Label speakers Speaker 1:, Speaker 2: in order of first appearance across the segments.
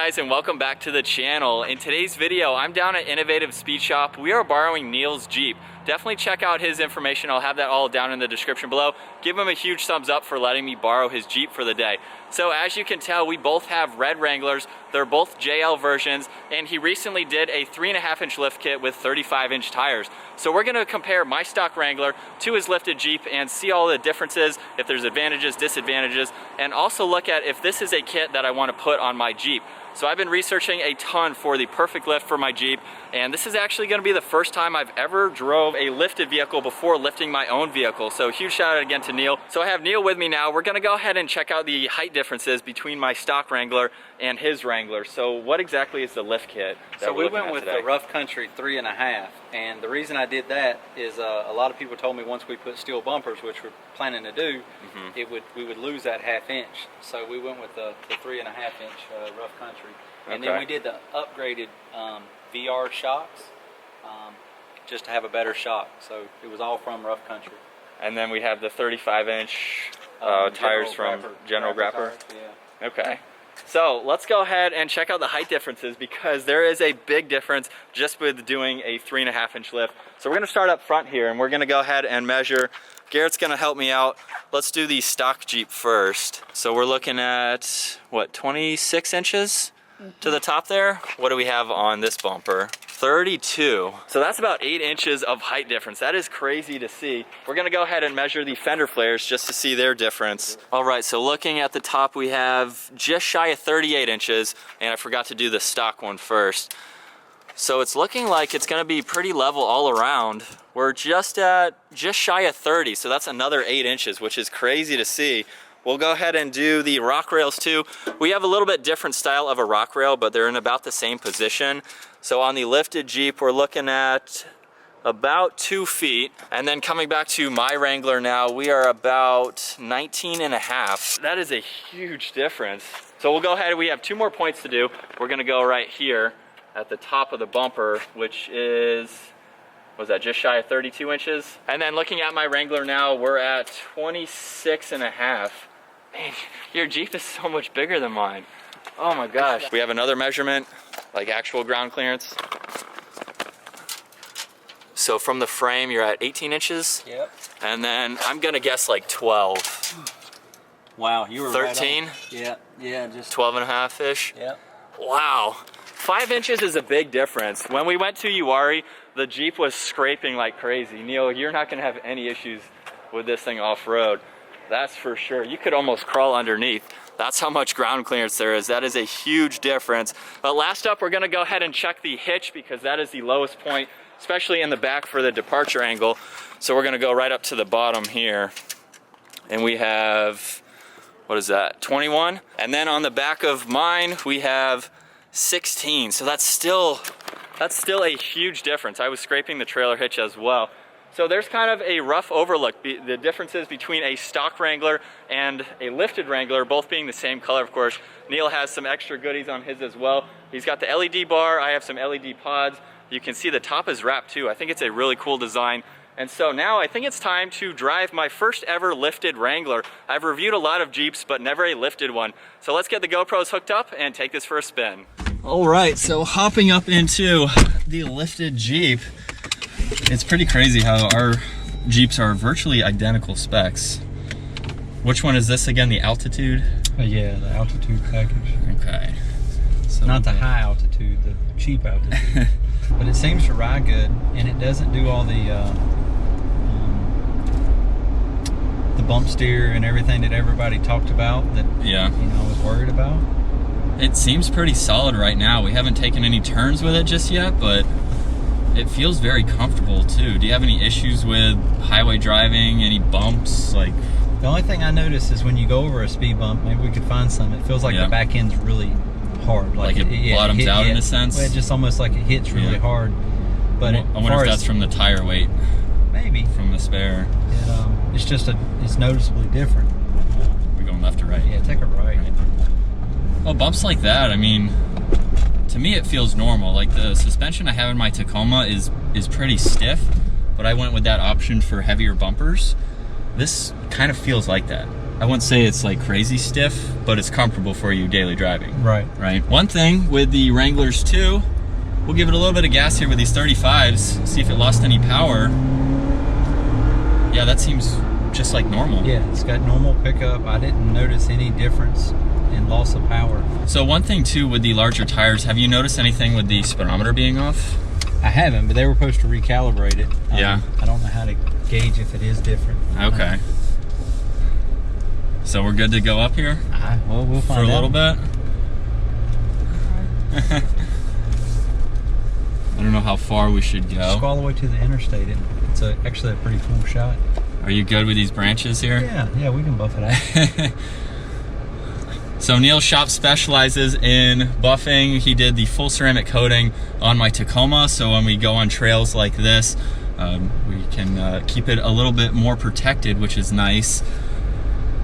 Speaker 1: guys, and welcome back to the channel. In today's video, I'm down at Innovative Speed Shop. We are borrowing Neal's Jeep. Definitely check out his information. I'll have that all down in the description below. Give him a huge thumbs up for letting me borrow his Jeep for the day. So as you can tell, we both have red Wranglers. They're both JL versions, and he recently did a 3.5-inch lift kit with 35-inch tires. So we're gonna compare my stock Wrangler to his lifted Jeep and see all the differences, if there's advantages, disadvantages, and also look at if this is a kit that I wanna put on my Jeep. So I've been researching a ton for the perfect lift for my Jeep, and this is actually gonna be the first time I've ever drove a lifted vehicle before lifting my own vehicle. So huge shout out again to Neal. So I have Neal with me now. We're gonna go ahead and check out the height differences between my stock Wrangler and his Wrangler. So what exactly is the lift kit?
Speaker 2: So we went with the Rough Country 3.5, and the reason I did that is a lot of people told me once we put steel bumpers, which we're planning to do, we would lose that 1/2 inch. So we went with the 3.5-inch Rough Country, and then we did the upgraded VR shocks just to have a better shock. So it was all from Rough Country.
Speaker 1: And then we have the 35-inch tires from General Grapper.
Speaker 2: Yeah.
Speaker 1: Okay. So let's go ahead and check out the height differences, because there is a big difference just with doing a 3.5-inch lift. So we're gonna start up front here, and we're gonna go ahead and measure. Garrett's gonna help me out. Let's do the stock Jeep first. So we're looking at, what, 26 inches to the top there? What do we have on this bumper? 32. So that's about 8 inches of height difference. That is crazy to see. We're gonna go ahead and measure the fender flares just to see their difference. All right, so looking at the top, we have just shy of 38 inches, and I forgot to do the stock one first. So it's looking like it's gonna be pretty level all around. We're just shy of 30, so that's another 8 inches, which is crazy to see. We'll go ahead and do the rock rails too. We have a little bit different style of a rock rail, but they're in about the same position. So on the lifted Jeep, we're looking at about 2 feet. And then coming back to my Wrangler now, we are about 19.5. That is a huge difference. So we'll go ahead, we have 2 more points to do. We're gonna go right here at the top of the bumper, which is, was that just shy of 32 inches? And then looking at my Wrangler now, we're at 26.5. Man, your Jeep is so much bigger than mine. Oh my gosh. We have another measurement, like actual ground clearance. So from the frame, you're at 18 inches?
Speaker 2: Yep.
Speaker 1: And then I'm gonna guess like 12.
Speaker 2: Wow, you were
Speaker 1: 13?
Speaker 2: Right on. Yeah, just
Speaker 1: 12.5-ish?
Speaker 2: Yep.
Speaker 1: Wow. 5 inches is a big difference. When we went to Uwharrie, the Jeep was scraping like crazy. Neal, you're not gonna have any issues with this thing off-road. That's for sure. You could almost crawl underneath. That's how much ground clearance there is. That is a huge difference. But last up, we're gonna go ahead and check the hitch, because that is the lowest point, especially in the back for the departure angle. So we're gonna go right up to the bottom here. And we have, what is that, 21? And then on the back of mine, we have 16. So that's still a huge difference. I was scraping the trailer hitch as well. So there's kind of a rough overlook, the differences between a stock Wrangler and a lifted Wrangler, both being the same color, of course. Neal has some extra goodies on his as well. He's got the LED bar, I have some LED pods. You can see the top is wrapped too. I think it's a really cool design. And so now I think it's time to drive my first ever lifted Wrangler. I've reviewed a lot of Jeeps, but never a lifted one. So let's get the GoPros hooked up and take this for a spin. All right, so hopping up into the lifted Jeep, it's pretty crazy how our Jeeps are virtually identical specs. Which one is this again, the Altitude?
Speaker 3: Yeah, the Altitude package.
Speaker 1: Okay. So
Speaker 3: not the high altitude, the cheap altitude. But it seems to ride good, and it doesn't do all the bump steer and everything that everybody talked about that was worried about.
Speaker 1: It seems pretty solid right now. We haven't taken any turns with it just yet, but it feels very comfortable too. Do you have any issues with highway driving, any bumps? Like,
Speaker 3: the only thing I notice is when you go over a speed bump, maybe we could find some, it feels like the back end's really hard.
Speaker 1: Like it bottoms out in a sense?
Speaker 3: Well, it's just almost like it hits really hard. But
Speaker 1: I wonder if that's from the tire weight.
Speaker 3: Maybe.
Speaker 1: From the spare.
Speaker 3: It's just it's noticeably different.
Speaker 1: We're going left or right?
Speaker 3: Yeah, take a right.
Speaker 1: Well, bumps like that, I mean, to me it feels normal. Like the suspension I have in my Tacoma is pretty stiff, but I went with that option for heavier bumpers. This kind of feels like that. I wouldn't say it's like crazy stiff, but it's comfortable for you daily driving.
Speaker 3: Right.
Speaker 1: Right. One thing with the Wranglers too, we'll give it a little bit of gas here with these 35s, see if it lost any power. Yeah, that seems just like normal.
Speaker 3: Yeah, it's got normal pickup. I didn't notice any difference in loss of power.
Speaker 1: So one thing too with the larger tires, have you noticed anything with the speedometer being off?
Speaker 3: I haven't, but they were supposed to recalibrate it.
Speaker 1: Yeah.
Speaker 3: I don't know how to gauge if it is different.
Speaker 1: Okay. So we're good to go up here?
Speaker 3: Well, we'll find out.
Speaker 1: For a little bit? I don't know how far we should go.
Speaker 3: Just go all the way to the interstate. It's actually a pretty cool shot.
Speaker 1: Are you good with these branches here?
Speaker 3: Yeah, we can buff it out.
Speaker 1: So Neal's shop specializes in buffing. He did the full ceramic coating on my Tacoma, so when we go on trails like this, we can keep it a little bit more protected, which is nice.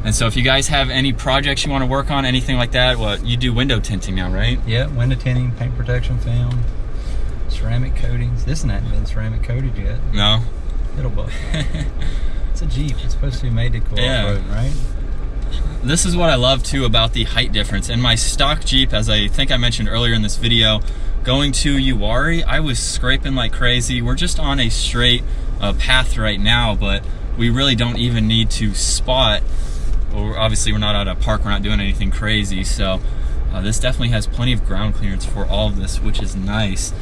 Speaker 1: And so if you guys have any projects you want to work on, anything like that, you do window tinting now, right?
Speaker 3: Yeah, window tinting, paint protection film, ceramic coatings. This hasn't been ceramic coated yet.
Speaker 1: No?
Speaker 3: It'll buff. It's a Jeep. It's supposed to be made to go off-road, right?
Speaker 1: This is what I love too about the height difference. In my stock Jeep, as I think I mentioned earlier in this video, going to Uwharrie, I was scraping like crazy. We're just on a straight path right now, but we really don't even need to spot. Well, obviously we're not at a park, we're not doing anything crazy, so this definitely has plenty of ground clearance for all of this, which is nice.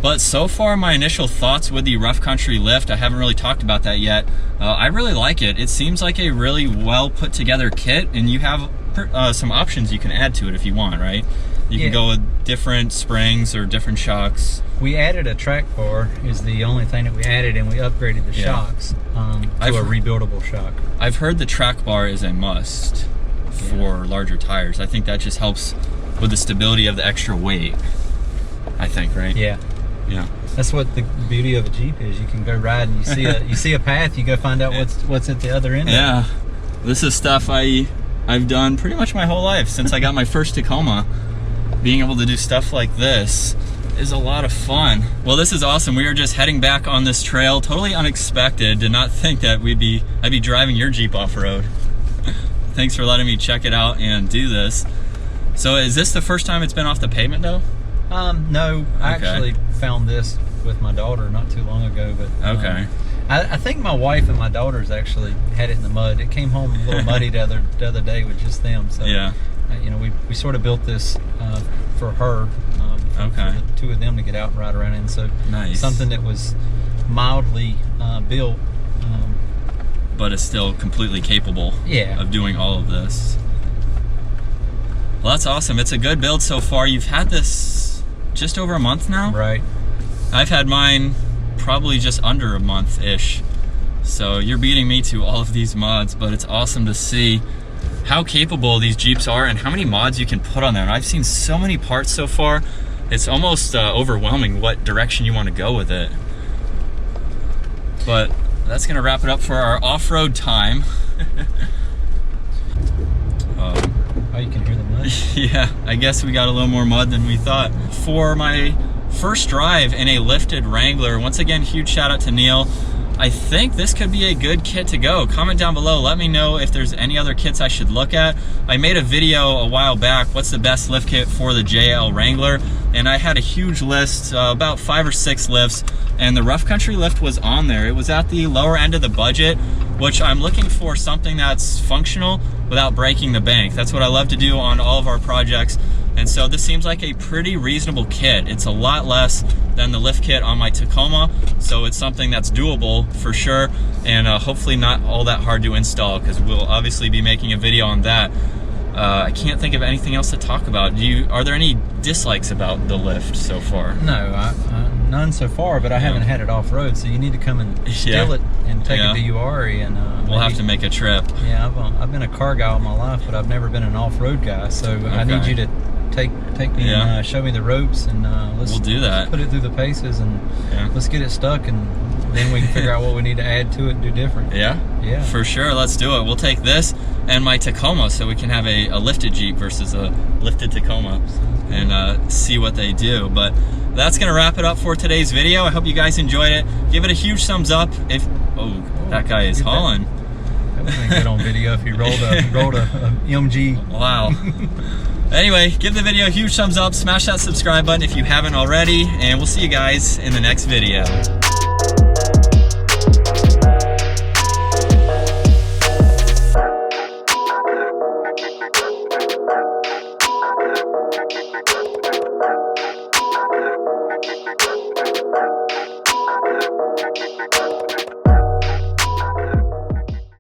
Speaker 1: But so far, my initial thoughts with the rough country lift, I haven't really talked about that yet. I really like it. It seems like a really well put together kit, and you have some options you can add to it if you want, right? You can go with different springs or different shocks.
Speaker 3: We added a track bar is the only thing that we added, and we upgraded the shocks to a rebuildable shock.
Speaker 1: I've heard the track bar is a must for larger tires. I think that just helps with the stability of the extra weight, I think, right?
Speaker 3: Yeah.
Speaker 1: Yeah.
Speaker 3: That's what the beauty of a Jeep is. You can go ride and you see a path, you go find out what's at the other end.
Speaker 1: Yeah. This is stuff I've done pretty much my whole life since I got my first Tacoma. Being able to do stuff like this is a lot of fun. Well, this is awesome. We are just heading back on this trail, totally unexpected. Did not think that I'd be driving your Jeep off-road. Thanks for letting me check it out and do this. So is this the first time it's been off the pavement though?
Speaker 3: No, I actually found this with my daughter not too long ago, but I think my wife and my daughters actually had it in the mud. It came home a little muddy the other day with just them. So
Speaker 1: yeah,
Speaker 3: you know, we sort of built this for her, for the two of them to get out and ride around in. So
Speaker 1: nice. Something
Speaker 3: that was mildly built,
Speaker 1: but is still completely capable of doing all of this. Well, that's awesome. It's a good build so far. You've had this just over a month now?
Speaker 3: Right.
Speaker 1: I've had mine probably just under a month-ish. So you're beating me to all of these mods, but it's awesome to see how capable these Jeeps are and how many mods you can put on there. And I've seen so many parts so far, it's almost overwhelming what direction you want to go with it. But that's gonna wrap it up for our off-road time.
Speaker 3: Oh, you can hear the mud?
Speaker 1: Yeah, I guess we got a little more mud than we thought. For my first drive in a lifted Wrangler, once again, huge shout out to Neal. I think this could be a good kit to go. Comment down below, let me know if there's any other kits I should look at. I made a video a while back, what's the best lift kit for the JL Wrangler, and I had a huge list, about 5 or 6 lifts, and the rough country lift was on there. It was at the lower end of the budget, which I'm looking for something that's functional without breaking the bank. That's what I love to do on all of our projects. And so this seems like a pretty reasonable kit. It's a lot less than the lift kit on my Tacoma, so it's something that's doable for sure, and hopefully not all that hard to install, because we'll obviously be making a video on that. I can't think of anything else to talk about. Are there any dislikes about the lift so far?
Speaker 3: No, none so far, but I haven't had it off-road, so you need to come and steal it and take it to Uwharrie, and
Speaker 1: we'll have to make a trip.
Speaker 3: Yeah, I've been a car guy all my life, but I've never been an off-road guy, so I need you to take me and show me the ropes, and we'll do that. Put it through the paces, and let's get it stuck, and then we can figure out what we need to add to it and do different. Yeah, for sure. Let's do it. We'll take this and my Tacoma, so we can have a lifted Jeep versus a lifted Tacoma, and see what they do. But that's gonna wrap it up for today's video. I hope you guys enjoyed it. Give it a huge thumbs up if that guy is hauling. Get on video if he rolled a MG.
Speaker 1: Wow. Anyway, give the video a huge thumbs up, smash that subscribe button if you haven't already, and we'll see you guys in the next video.